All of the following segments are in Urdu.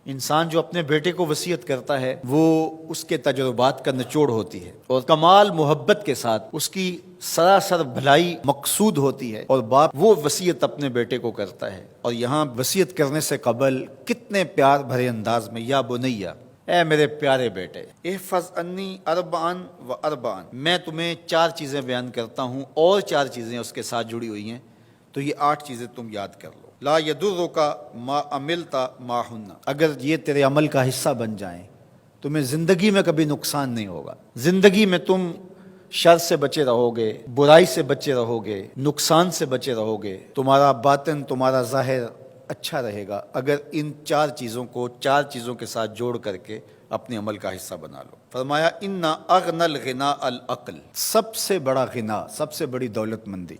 انسان جو اپنے بیٹے کو وصیت کرتا ہے وہ اس کے تجربات کا نچوڑ ہوتی ہے اور کمال محبت کے ساتھ اس کی سراسر بھلائی مقصود ہوتی ہے، اور باپ وہ وصیت اپنے بیٹے کو کرتا ہے۔ اور یہاں وصیت کرنے سے قبل کتنے پیار بھرے انداز میں، یا بنیا، اے میرے پیارے بیٹے، احفظ انی اربعن و اربعن، میں تمہیں 4 چیزیں بیان کرتا ہوں اور 4 چیزیں اس کے ساتھ جڑی ہوئی ہیں، تو یہ 8 چیزیں تم یاد کر لو۔ لا یضرک ما عملت معہن، اگر یہ تیرے عمل کا حصہ بن جائیں تمہیں زندگی میں کبھی نقصان نہیں ہوگا، زندگی میں تم شر سے بچے رہو گے، برائی سے بچے رہو گے، نقصان سے بچے رہو گے، تمہارا باطن تمہارا ظاہر اچھا رہے گا اگر ان 4 چیزوں کو 4 چیزوں کے ساتھ جوڑ کر کے اپنے عمل کا حصہ بنا لو۔ فرمایا ان اغنى الغناء العقل، سب سے بڑا غنا، سب سے بڑی دولت مندی،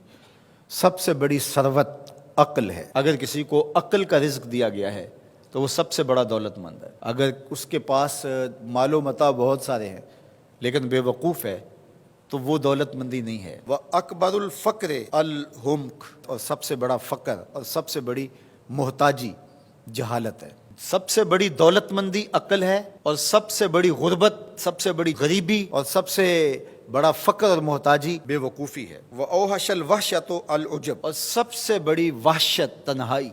سب سے بڑی ثروت عقل ہے۔ اگر کسی کو عقل کا رزق دیا گیا ہے تو وہ سب سے بڑا دولت مند ہے۔ اگر اس کے پاس مال و متاع بہت سارے ہیں لیکن بے وقوف ہے تو وہ دولت مندی نہیں ہے۔ وَأَكْبَرُ الْفَقْرِ الْحُمْقُ، اور سب سے بڑا فقر اور سب سے بڑی محتاجی جہالت ہے۔ سب سے بڑی دولت مندی عقل ہے، اور سب سے بڑی غربت، سب سے بڑی غریبی اور سب سے بڑا فقر اور محتاجی بے وقوفی ہے۔ وَأَوْحَشَ الْوَحْشَةُ الْعُجْبُ، اور سب سے بڑی وحشت تنہائی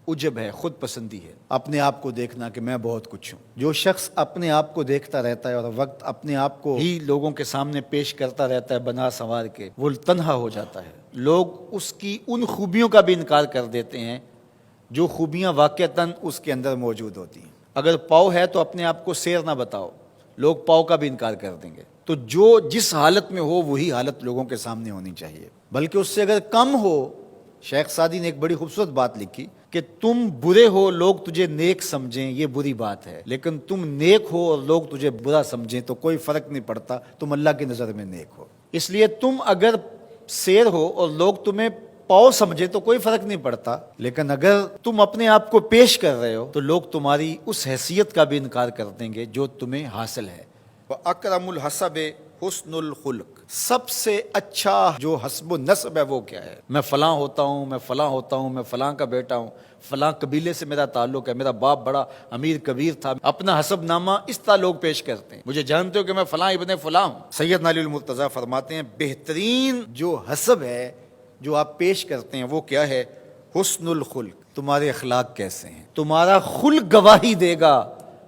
عجب ہے، خود پسندی ہے، اپنے آپ کو دیکھنا کہ میں بہت کچھ ہوں۔ جو شخص اپنے آپ کو دیکھتا رہتا ہے اور وقت اپنے آپ کو ہی لوگوں کے سامنے پیش کرتا رہتا ہے بنا سنوار کے، وہ تنہا ہو جاتا ہے۔ لوگ اس کی ان خوبیوں کا بھی انکار کر دیتے ہیں جو خوبیاں واقعتاً اس کے اندر موجود ہوتی ہیں۔ اگر پاؤ ہے تو اپنے آپ کو سیر نہ بتاؤ، لوگ پاؤ کا بھی انکار کر دیں گے۔ تو جو جس حالت میں ہو وہی حالت لوگوں کے سامنے ہونی چاہیے، بلکہ اس سے اگر کم ہو۔ شیخ سعدی نے ایک بڑی خوبصورت بات لکھی کہ تم برے ہو لوگ تجھے نیک سمجھیں یہ بری بات ہے، لیکن تم نیک ہو اور لوگ تجھے برا سمجھیں تو کوئی فرق نہیں پڑتا، تم اللہ کی نظر میں نیک ہو۔ اس لیے تم اگر سیر ہو اور لوگ تمہیں پاؤ سمجھے تو کوئی فرق نہیں پڑتا، لیکن اگر تم اپنے آپ کو پیش کر رہے ہو تو لوگ تمہاری اس حیثیت کا بھی انکار کر دیں گے جو تمہیں حاصل ہے۔ وَأَكْرَمُ الْحَسَبِ حُسْنُ الْخُلْقِ، سب سے اچھا جو حسب و نسب ہے وہ کیا ہے؟ میں فلاں ہوتا ہوں، میں فلاں ہوتا ہوں، میں فلاں کا بیٹا ہوں، فلاں قبیلے سے میرا تعلق ہے، میرا باپ بڑا امیر کبیر تھا۔ اپنا حسب نامہ اس طرح لوگ پیش کرتے ہیں، مجھے جانتے ہو کہ میں فلاں ابن فلاں ہوں۔ سیدنا علی المرتضیٰ فرماتے ہیں بہترین جو حسب ہے جو آپ پیش کرتے ہیں وہ کیا ہے؟ حسن الخلق، تمہارے اخلاق کیسے ہیں، تمہارا خلق گواہی دے گا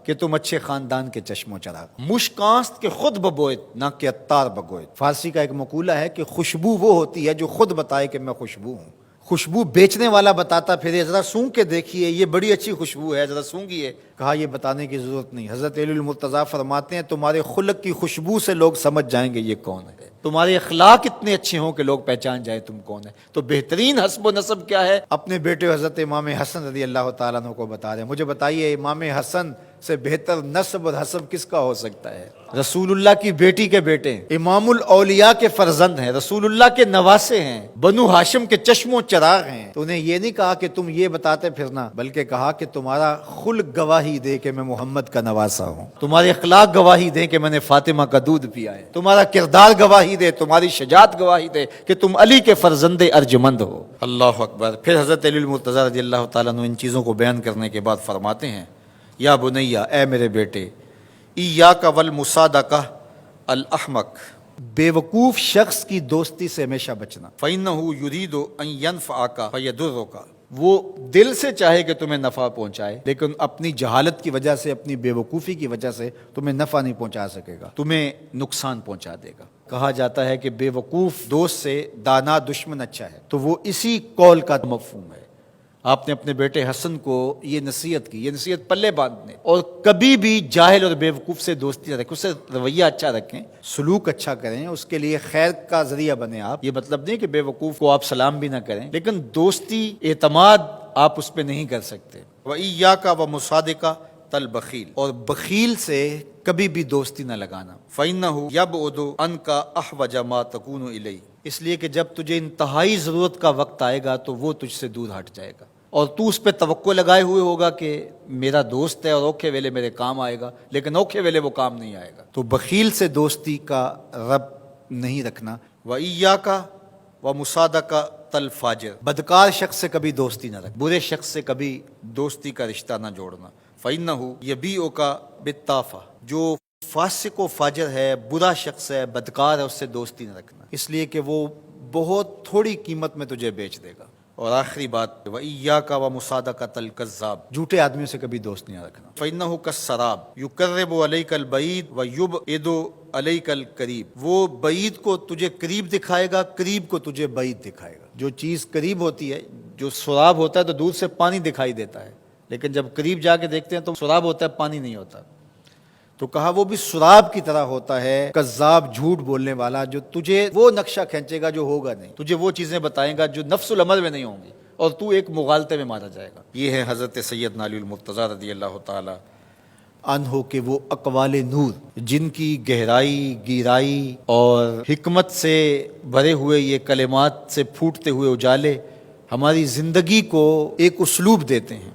کہ تم اچھے خاندان کے چشم و چراغ۔ مشکانست کے خود ببوئت نہ کہ عطار بگوئت۔ فارسی کا ایک مقولہ ہے کہ خوشبو وہ ہوتی ہے جو خود بتائے کہ میں خوشبو ہوں۔ خوشبو بیچنے والا بتاتا پھر ذرا سونگھ کے دیکھیے یہ بڑی اچھی خوشبو ہے، ذرا سونگھیے، کہا یہ بتانے کی ضرورت نہیں۔ حضرت علی المرتضیٰ فرماتے ہیں تمہارے خلق کی خوشبو سے لوگ سمجھ جائیں گے یہ کون ہے، تمہارے اخلاق اتنے اچھے ہوں کہ لوگ پہچان جائیں تم کون ہے۔ تو بہترین حسب و نسب کیا ہے؟ اپنے بیٹے حضرت امام حسن رضی اللہ تعالیٰ عنہ کو بتا رہے ہیں۔ مجھے بتائیے امام حسن سے بہتر نسب اور حسب کس کا ہو سکتا ہے؟ رسول اللہ کی بیٹی کے بیٹے، امام الاولیاء کے فرزند ہیں، رسول اللہ کے نواسے ہیں، بنو ہاشم کے چشم و چراغ ہیں۔ تو انہیں یہ نہیں کہا کہ تم یہ بتاتے پھرنا، بلکہ کہا کہ تمہارا خلق گواہی دے کہ میں محمد کا نواسا ہوں، تمہارے اخلاق گواہی دے کہ میں نے فاطمہ کا دودھ پیا ہے، تمہارا کردار گواہی دے، تمہاری شجاعت گواہی دے کہ تم علی کے فرزند ارجمند ہو۔ اللہ اکبر۔ پھر حضرت علی المرتضیٰ رضی اللہ تعالیٰ عنہ ان چیزوں کو بیان کرنے کے بعد فرماتے ہیں یا بنیا، اے میرے بیٹے، ایاک والمصادقہ الاحمق، بے وقوف شخص کی دوستی سے ہمیشہ بچنا۔ فإنہ یرید ان ینفعک فیضرک، وہ دل سے چاہے کہ تمہیں نفع پہنچائے لیکن اپنی جہالت کی وجہ سے، اپنی بے وقوفی کی وجہ سے تمہیں نفع نہیں پہنچا سکے گا، تمہیں نقصان پہنچا دے گا۔ کہا جاتا ہے کہ بے وقوف دوست سے دانا دشمن اچھا ہے، تو وہ اسی قول کا مفہوم ہے۔ آپ نے اپنے بیٹے حسن کو یہ نصیحت کی، یہ نصیحت پلے باندھنے، اور کبھی بھی جاہل اور بے وقوف سے دوستی نہ رکھیں، اس سے رویہ اچھا رکھیں، سلوک اچھا کریں، اس کے لیے خیر کا ذریعہ بنیں آپ۔ یہ مطلب نہیں کہ بے وقوف کو آپ سلام بھی نہ کریں، لیکن دوستی اعتماد آپ اس پہ نہیں کر سکتے۔ وَإِيَّاكَ وَمُصَادِقَةَ الْبَخِيلِ، اور بخیل سے کبھی بھی دوستی نہ لگانا۔ فَإِنَّهُ يَبْعُدُ عَنْكَ أَحْوَجَ مَا تَكُونُ إِلَيْهِ، اس لیے کہ جب تجھے انتہائی ضرورت کا وقت آئے گا تو وہ تجھ سے دور ہٹ جائے گا، اور تو اس پہ توقع لگائے ہوئے ہوگا کہ میرا دوست ہے اور اوکھے ویلے میرے کام آئے گا، لیکن اوکھے ویلے وہ کام نہیں آئے گا۔ تو بخیل سے دوستی کا رب نہیں رکھنا۔ وَإِيَّاكَ وَمُصَادَقَةَ الْفَاجِرِ، بدکار شخص سے کبھی دوستی نہ رکھ، برے شخص سے کبھی دوستی کا رشتہ نہ جوڑنا۔ فَإِنَّهُ يَبِيعُكَ بِالطَّافَةِ، جو فاسق و فاجر ہے، برا شخص ہے، بدکار ہے، اس سے دوستی نہ رکھنا، اس لیے کہ وہ بہت تھوڑی قیمت میں تجھے بیچ دے گا۔ اور آخری بات، وَإِيَّاكَ وَمُصَادَقَةَ الْكَذَّابِ، جھوٹے آدمیوں سے کبھی دوست نہیں رکھنا۔ فَإِنَّهُ كَالسَّرَابِ يُقَرِّبُ عَلَيْكَ الْبَعِيدَ وَيُبْعِدُ عَلَيْكَ الْقَرِيبَ، وہ بعید کو تجھے قریب دکھائے گا، قریب کو تجھے بعید دکھائے گا۔ جو چیز قریب ہوتی ہے، جو سراب ہوتا ہے تو دور سے پانی دکھائی دیتا ہے، لیکن جب قریب جا کے دیکھتے ہیں تو سراب ہوتا ہے، پانی نہیں ہوتا۔ تو کہا وہ بھی سراب کی طرح ہوتا ہے، کذاب، جھوٹ بولنے والا، جو تجھے وہ نقشہ کھینچے گا جو ہوگا نہیں، تجھے وہ چیزیں بتائے گا جو نفس العمل میں نہیں ہوں گی، اور تو ایک مغالطے میں مارا جائے گا۔ یہ ہے حضرت سیدنا علی المرتضیٰ رضی اللہ تعالی عنہ کے وہ اقوال نور، جن کی گہرائی، گیرائی اور حکمت سے بھرے ہوئے یہ کلمات سے پھوٹتے ہوئے اجالے ہماری زندگی کو ایک اسلوب دیتے ہیں۔